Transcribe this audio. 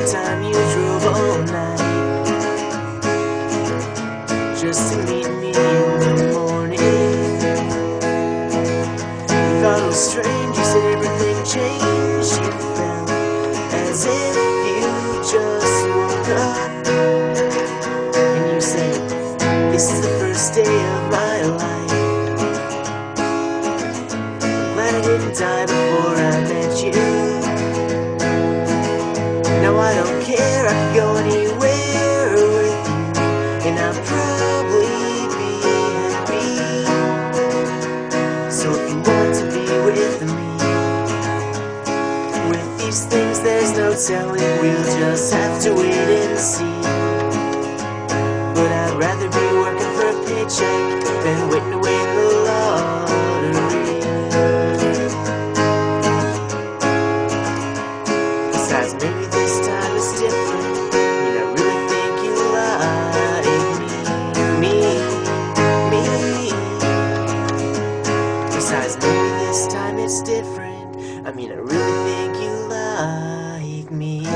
the time you drove all night just to meet me in the morning. You thought it was strange, you said everything changed. You felt as if you just woke up, and you said, this is the first day of my life. I'm glad I didn't die before I met you. Now I don't care, I can go anywhere with you, and I'll probably be happy. So if you want to be with me, with these things there's no telling, we'll just have to wait and see. But I'd rather be working for a paycheck than waiting to win the lottery. Besides, maybe this time it's different. I mean, I really think you like me. Besides, maybe this time it's different. I mean, I really think you like me.